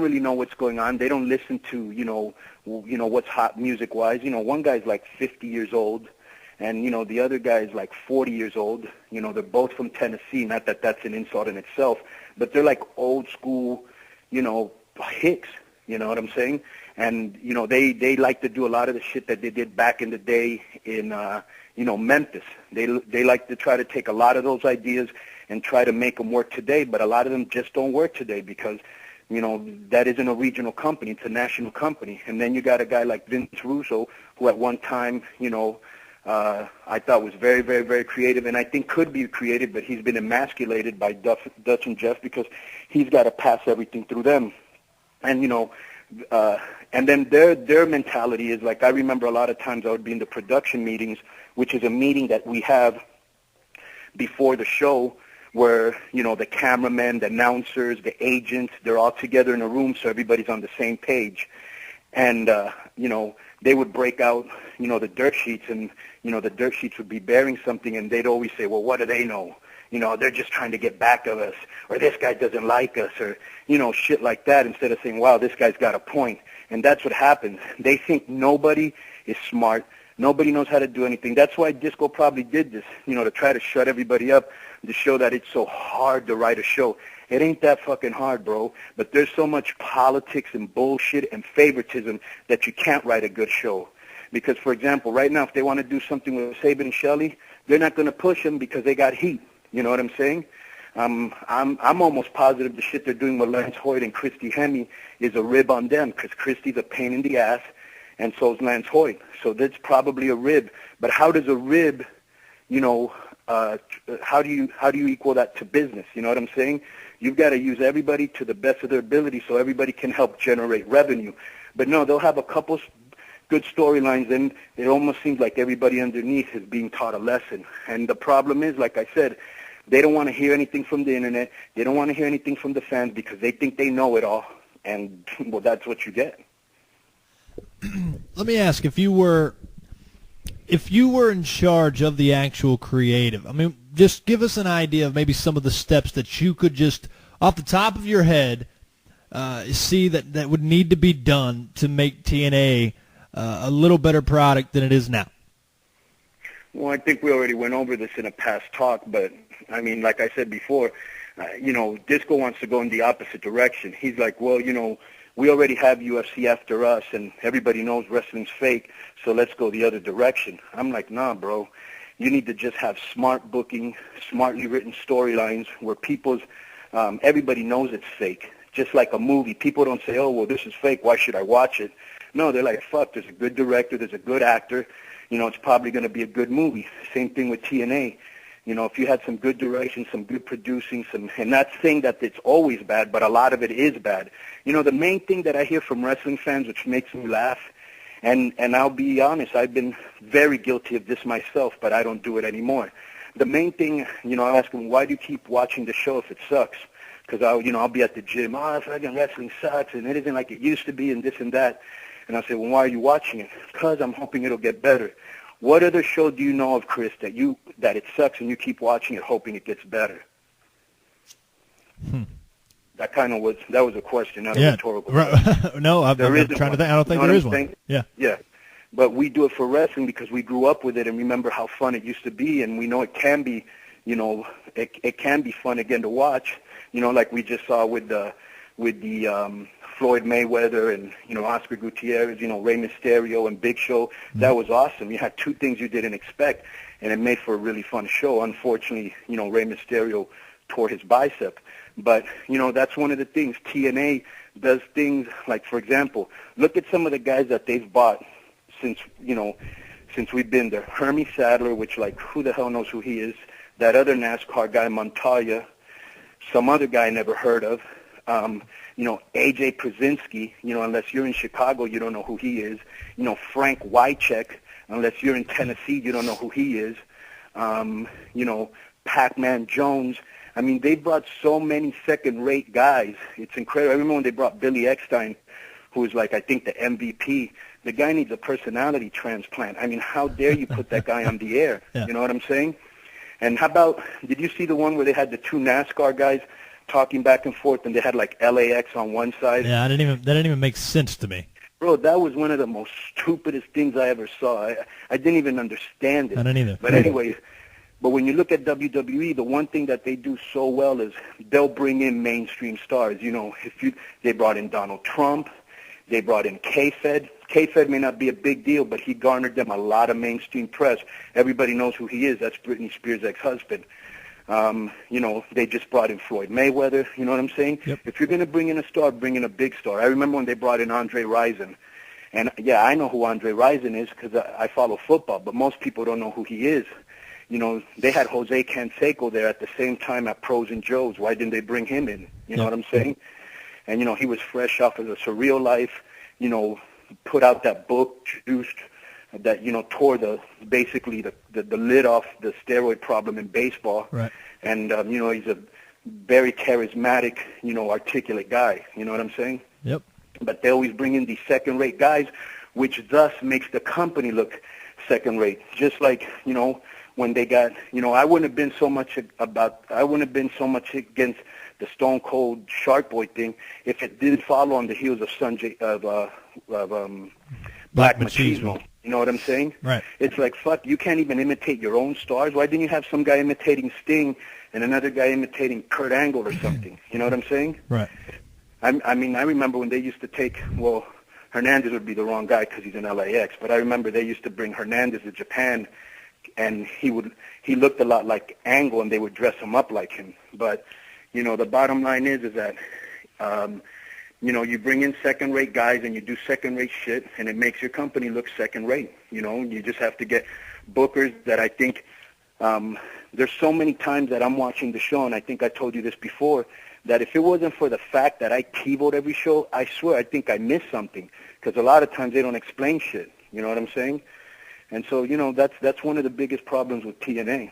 don't really know what's going on. They don't listen to, what's hot music-wise. One guy's like 50 years old, and, the other guy's like 40 years old. They're both from Tennessee. Not that that's an insult in itself, but they're like old school, hicks. You know what I'm saying? And, they like to do a lot of the shit that they did back in the day in, Memphis. They like to try to take a lot of those ideas and try to make them work today, but a lot of them just don't work today because, that isn't a regional company. It's a national company. And then you got a guy like Vince Russo, who at one time, I thought was very, very, very creative, and I think could be creative, but he's been emasculated by Dutch and Jeff because he's got to pass everything through them. And, and then their mentality is like, I remember a lot of times I would be in the production meetings, which is a meeting that we have before the show where, the cameramen, the announcers, the agents, they're all together in a room so everybody's on the same page. And, they would break out, the dirt sheets, and, the dirt sheets would be bearing something, and they'd always say, well, what do they know? They're just trying to get back at us, or this guy doesn't like us, or, shit like that, instead of saying, wow, this guy's got a point. And that's what happens. They think nobody is smart. Nobody knows how to do anything. That's why Disco probably did this, to try to shut everybody up, to show that it's so hard to write a show. It ain't that fucking hard, bro. But there's so much politics and bullshit and favoritism that you can't write a good show. Because, for example, right now, if they want to do something with Saban and Shelley, they're not going to push them because they got heat. You know what I'm saying? I'm almost positive the shit they're doing with Lance Hoyt and Christy Hemme is a rib on them because Christy's a pain in the ass, and so is Lance Hoyt. So that's probably a rib. But how does a rib, how do you equal that to business? You know what I'm saying? You've got to use everybody to the best of their ability so everybody can help generate revenue. But no, they'll have a couple good storylines, and it almost seems like everybody underneath is being taught a lesson. And the problem is, like I said, they don't want to hear anything from the internet. They don't want to hear anything from the fans because they think they know it all. And, well, that's what you get. Let me ask, if you were in charge of the actual creative, I mean, just give us an idea of maybe some of the steps that you could just, off the top of your head, see that would need to be done to make TNA a little better product than it is now. Well, I think we already went over this in a past talk, but, I mean, like I said before, Disco wants to go in the opposite direction. He's like, well, we already have UFC after us, and everybody knows wrestling's fake, so let's go the other direction. I'm like, nah, bro. You need to just have smart booking, smartly written storylines where everybody knows it's fake. Just like a movie. People don't say, oh, well, this is fake. Why should I watch it? No, they're like, fuck, there's a good director, there's a good actor. It's probably going to be a good movie. Same thing with TNA. If you had some good direction, some good producing, and not saying that it's always bad, but a lot of it is bad. The main thing that I hear from wrestling fans, which makes me laugh, and I'll be honest, I've been very guilty of this myself, but I don't do it anymore. The main thing, I ask them, why do you keep watching the show if it sucks? Because I'll be at the gym, fucking wrestling sucks, and it isn't like it used to be, and this and that. And I'll say, well, why are you watching it? Because I'm hoping it'll get better. What other show do you know of, Chris, that it sucks and you keep watching it hoping it gets better? That was a question, not a rhetorical question. No, I'm trying to think. I don't think there is one. Yeah. Yeah. But we do it for wrestling because we grew up with it and remember how fun it used to be, and we know it can be, it can be fun again to watch. Like we just saw with the Floyd Mayweather and, Oscar Gutierrez, Rey Mysterio and Big Show. That was awesome. You had two things you didn't expect, and it made for a really fun show. Unfortunately, Rey Mysterio tore his bicep. But, that's one of the things. TNA does things like, for example, look at some of the guys that they've bought since we've been there. Hermie Sadler, which, like, who the hell knows who he is? That other NASCAR guy, Montoya. Some other guy I never heard of. AJ Przinsky, unless you're in Chicago, you don't know who he is. Frank Wycheck, unless you're in Tennessee, you don't know who he is. Pac-Man Jones. I mean, they brought so many second-rate guys. It's incredible. I remember when they brought Billy Eckstein, who was like, I think, the MVP. The guy needs a personality transplant. I mean, how dare you put that guy on the air? Yeah. You know what I'm saying? And how about, did you see the one where they had the two NASCAR guys talking back and forth, and they had like LAX on one side. Yeah, that didn't even make sense to me. Bro, that was one of the most stupidest things I ever saw. I didn't even understand it. I didn't either. But anyway, but when you look at WWE, the one thing that they do so well is they'll bring in mainstream stars. You know, they brought in Donald Trump, they brought in K-Fed. K-Fed may not be a big deal, but he garnered them a lot of mainstream press. Everybody knows who he is. That's Britney Spears' ex-husband. You know, they just brought in Floyd Mayweather. You know what I'm saying? Yep. If you're going to bring in a star, bring in a big star. I remember when they brought in Andre Rison. And, yeah, I know who Andre Rison is because I follow football, but most people don't know who he is. You know, they had Jose Canseco there at the same time at Pros and Joes. Why didn't they bring him in? You know what I'm saying? And, you know, he was fresh off of The Surreal Life, you know, put out that book, Juiced, that, you know, tore basically the lid off the steroid problem in baseball. Right. And, you know, he's a very charismatic, you know, articulate guy. You know what I'm saying? Yep. But they always bring in these second-rate guys, which thus makes the company look second-rate. Just like, you know, when they got, you know, I wouldn't have been so much against the Stone Cold Shark Boy thing if it didn't follow on the heels of Black Machismo. You know what I'm saying? Right. It's like, fuck, you can't even imitate your own stars. Why didn't you have some guy imitating Sting and another guy imitating Kurt Angle or something? You know what I'm saying? Right. I mean, I remember when they used to take, well, Hernandez would be the wrong guy because he's in LAX, but I remember they used to bring Hernandez to Japan, and he looked a lot like Angle, and they would dress him up like him. But, you know, the bottom line is that, you know, you bring in second-rate guys and you do second-rate shit, and it makes your company look second-rate. You know, you just have to get bookers that I think there's so many times that I'm watching the show, and I think I told you this before, that if it wasn't for the fact that I TiVo'd every show, I swear I think I missed something, because a lot of times they don't explain shit. You know what I'm saying? And so, you know, that's one of the biggest problems with TNA.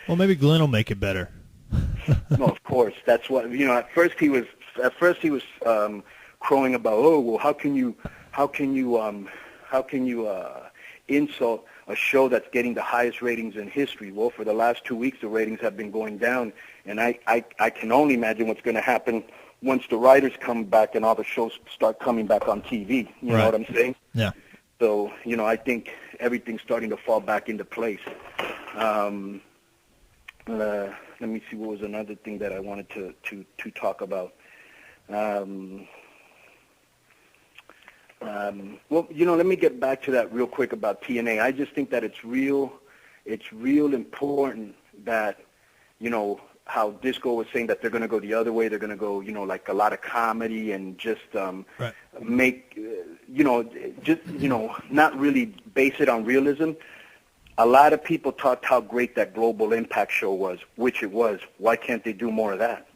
Well, maybe Glenn will make it better. No, of course. That's what, you know. At first he was crowing about, oh, well, how can you insult a show that's getting the highest ratings in history? Well, for the last 2 weeks, the ratings have been going down, and I can only imagine what's going to happen once the writers come back and all the shows start coming back on TV. You know what I'm saying? Yeah. So, you know, I think everything's starting to fall back into place. Let me see, what was another thing that I wanted to talk about. Well, you know, let me get back to that real quick about TNA. I just think that it's real important that, you know, how Disco was saying that they're going to go the other way. They're going to go, you know, like a lot of comedy and just make, you know, just, you know, not really base it on realism. A lot of people talked how great that Global Impact show was, which it was. Why can't they do more of that?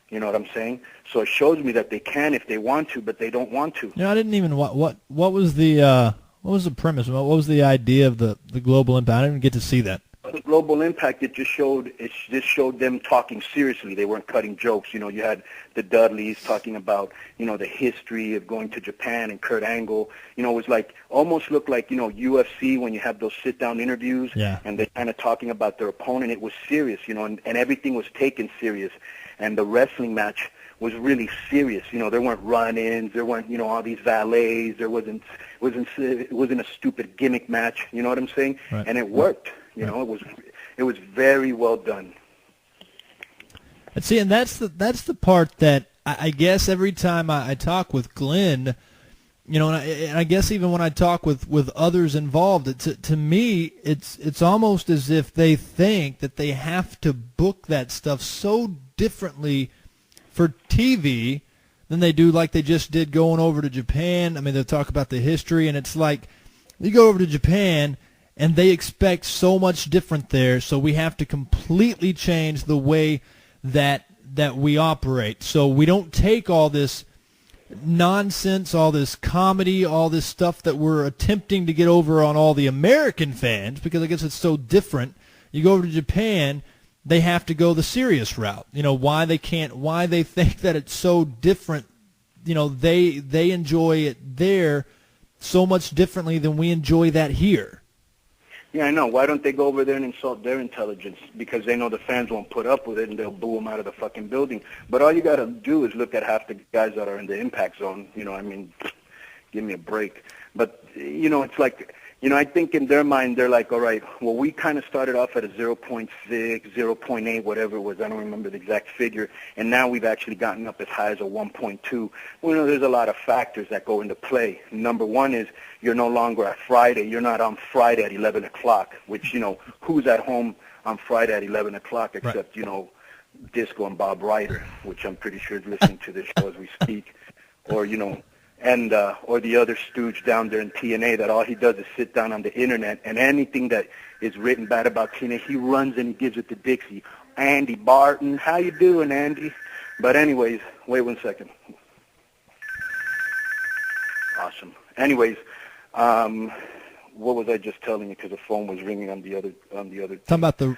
You know what I'm saying? So it shows me that they can if they want to, but they don't want to. Yeah, I didn't even what was the premise? What was the idea of the Global Impact? I didn't even get to see that. The Global Impact, it just showed them talking seriously. They weren't cutting jokes. You know, you had the Dudleys talking about, you know, the history of going to Japan and Kurt Angle. You know, it was like, almost looked like, you know, UFC when you have those sit-down interviews. Yeah. And they're kind of talking about their opponent. It was serious, you know, and everything was taken serious. And the wrestling match was really serious. You know, there weren't run-ins, there weren't, you know, all these valets. It wasn't a stupid gimmick match. You know what I'm saying? Right. And it worked. You know, it was very well done. And see, and that's the part that I guess every time I talk with Glenn, you know, and I guess even when I talk with others involved, to me, it's almost as if they think that they have to book that stuff so differently for TV than they do like they just did going over to Japan. I mean, they'll talk about the history, and it's like you go over to Japan, and they expect so much different there, so we have to completely change the way that we operate. So we don't take all this nonsense, all this comedy, all this stuff that we're attempting to get over on all the American fans, because I guess it's so different. You go over to Japan, they have to go the serious route. You know, why they think that it's so different. You know, they enjoy it there so much differently than we enjoy that here. Yeah, I know. Why don't they go over there and insult their intelligence? Because they know the fans won't put up with it, and they'll boo them out of the fucking building. But all you got to do is look at half the guys that are in the impact zone. You know, I mean, give me a break. But, you know, it's like, you know, I think in their mind, they're like, all right, well, we kind of started off at a 0.6, 0.8, whatever it was. I don't remember the exact figure. And now we've actually gotten up as high as a 1.2. Well, you know, there's a lot of factors that go into play. Number one is you're no longer at Friday. You're not on Friday at 11 o'clock, which, you know, who's at home on Friday at 11 o'clock except, right. you know, Disco and Bob Ryder, which I'm pretty sure is listening to this show as we speak, or, you know, and or the other stooge down there in TNA that all he does is sit down on the internet, and anything that is written bad about TNA, he runs and he gives it to Dixie. Andy Barton, how you doing, Andy? But anyways, wait 1 second. Awesome. Anyways, what was I just telling you? Because the phone was ringing on the other. Talking about the